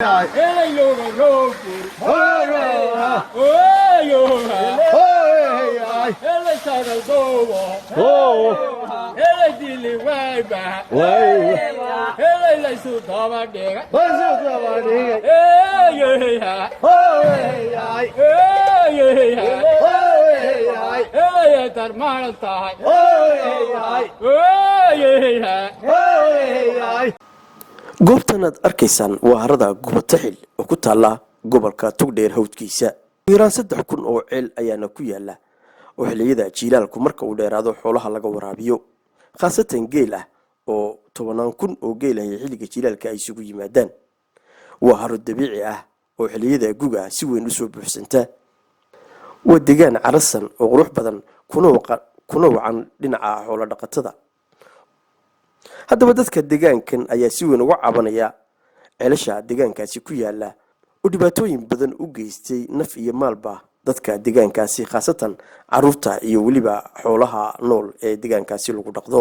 Hey yo ro Hey saga go Hey dili wai ba Hey lai su da ba de Hey Hey tar mar ta goobtan aad arkaysaan waa harada gubataxil oo ku taala gobolka togdheer hawdkiisa yaraan 3,000 oo ceel ayaana ku yaala oo xilliyada jiilaalku marka uu dheeraado xoolaha laga waraabiyo khaasatan geel ah oo 10,000 oo geel ah xilliga jiilaalka ay isugu yimaadaan waa haro dabiici ah oo xilliyada guga si weyn u soo buuxsanta waa deegaan carasan oo qurux badan kuna wacan dhinaca xoolo dhaqatada haddaba dadka deegaankan ayaa si weyn uga cabanaya ceelasha deegaankaasi ku yaala oo dhibaatooyin badan u geystay naf iyo maalba dadka deegaankaasi khaasatan caruurta iyo weliba xoolaha nool ee deegaankaasi lagu dhaqdo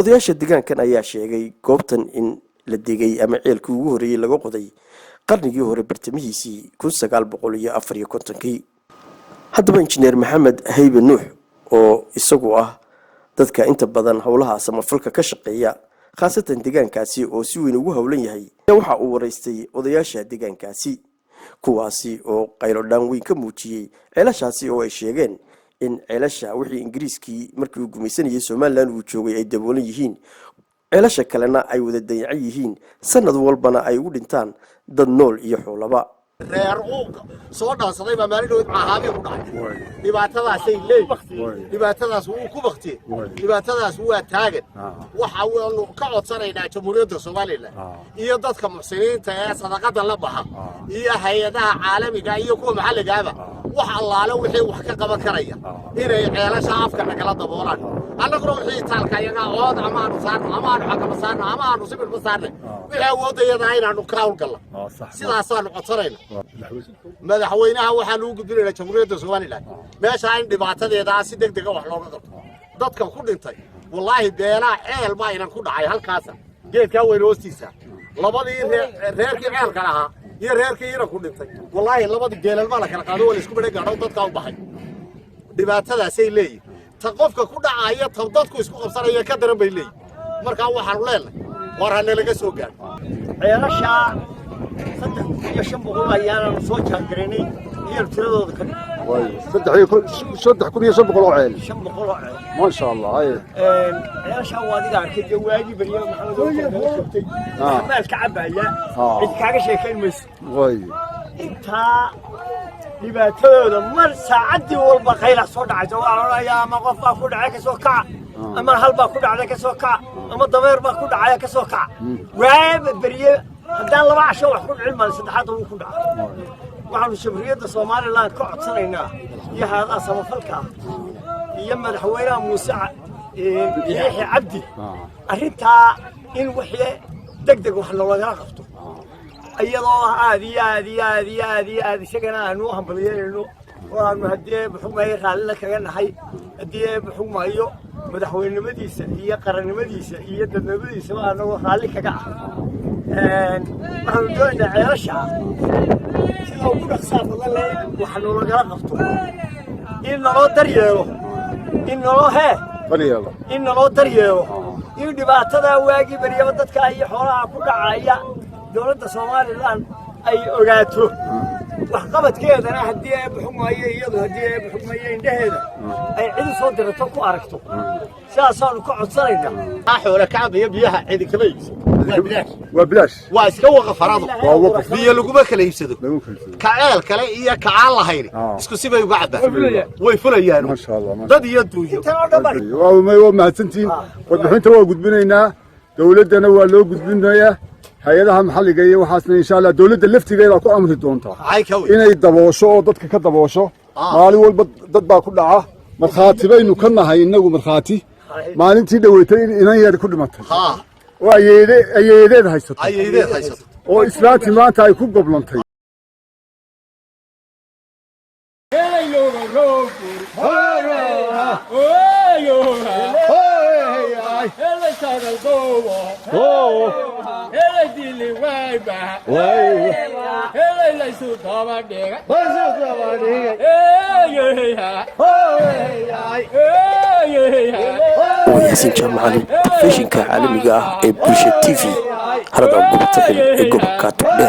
odayaasha deegaankan ayaa sheegay goobtan in la degay ama ceelkii ugu horreeyay laga qoday qarnigii hore bartamihiisii 1954 haddaba injineer maxamed haybe nuux oo isagu ah dadka inta badan howlaha samafalka ka shaqeeya khaasatan deegaankaasi oo si weyn ugu howlan yahay waxa uu wareystay odayaasha deegaankaasi kuwaasi oo qaylo dhaan weyn ka muujiyay ceelashaasi oo ay sheegeen in ceelasha wixii ingiriiskii markii uu gumaysanayay Soomaaliland uu joogay ay daboolan yihiin ceelasha kalena ay wada dayacan yihiin sanad walbana ay ugu dhintaan dad nool iyo xoolaba reer uu soo dhaansaday baa maalin ahaabi ku dhacay dhibaatadaasay leeyihiin dhibaatadaas uu ku baqtay dhibaatadaas waa taagan waxa uu ka codsanaynaa jamhuuriyadda Soomaaliland iyo dadka muxsiniinta ee sadaqada la baxa iyo hay'adaha caalamiga iyo kuwa maxalliga ah wax allaale wixii wax ka qaban karaya inay ceelasha afka kala daboolaan annaguna wixii taalka iyaga ood ama aanu saarno ama aanu xakama saarno ama aanu sibir ma saarno wixii awoodayada inaanu ka hawlgalno sidaas aanu codsanaynaa madaxweynaha waxa lagu gudbinayaa jamhuuriyadda Soomaaliland meesha in dhibaatadeeda si degdeg ah wax looga qabto dadka ku dhintay wallahi beela ceel ma inaan ku dhacay halkaas geedka weyn hoostiisa labadii reerkii ceelka lahaa iyo reerkii ina ku dhintay wallahi labadii geelal ma la kala qaado wala isku badhay gaadho dadka u baxay dhibaatadaasay leeyihiin ta qofka ku dhacaya ta dadku isku qabsanaya ka daran bay leeyihiin marka waxaan leenahay war hana laga soo gaaro ceelasha 3,500 ayaana soo jaangareynay iyo tiradooda ka way 3,500 oo ceel 500 oo ceel ma sha Allah ay ceelasha waadiga arkay waagi bariyo maxamed oo shaqtay meel ka cabaya cid kaaga sheekayn mayso way inta dhibaatooda mar saacadii walba khayr soo dhacay waa ama qof baa ku dhacay ka soo kac ama hal baa ku dhacday ka soo kac ama dameer baa ku dhacay ka soo kac waa bariyo haddaan laba casho wax ku cilmaan saddexaad uu ku dhaco waxaanu jamhuuriyadda Soomaaliland ka codsanaynaa iyo hay'adaha samafalka iyo madaxweynaha Muuse Biixi Cabdi arrintaa in wixii degdeg wax looga qabto iyadoo aad isagana aanu hambalyeeyno oo aanu hadii xukuumadda raali kaga nahay hadii xukuumadda madaxweynimadiisa iyo qarannimadiisa iyo dadnimadiisa aanu raali kaga ah waxaan doonaynaa ceelasha sida ugu dhaqsaha badan leh waxaan looga qabto in loo daryeelo in loo daryeelo in dhibaatada waagi bariyo dadka iyo xoolaha ku dhacaya dawladda Soomaaliland ay ogaato wax qabadkeedana hadii ay xukuumadda iyadu hadii ay xukuumadda indhaheeda ay cid soo dirto ku aragto sidaasaan ku codsanaynaa xoolo kacbiya biyaha cid kaba iibso وبلاش واسكا وقفرادو بيا لغوما كلا يبسدو كعيل كلا iyo kacaan lahayn isku sibay uga cadda way fulayaan ما شاء الله dad iyo duuyo waa mahadsantiin warbixinta waa gudbinaynaa dawladana waa loo gudbinayaa hay'adaha maxalliga iyo waxaasna insha Allah dawladda laftigeeda ku amri doonta inay daboosho oo dadka ka daboosho maalin walba dad baa ku dhaca marxaati baynu ka nahay inagu marxaati maalintii dhaweetay inan yar ku dhimatay ayeedeed haysato oo islaantii maanta ay ku goblantay Hey, laysu daba dhigay وياسين جامعالي فيشنكا عالمية bulsha TV harada gobolka ee gobolka Togdheer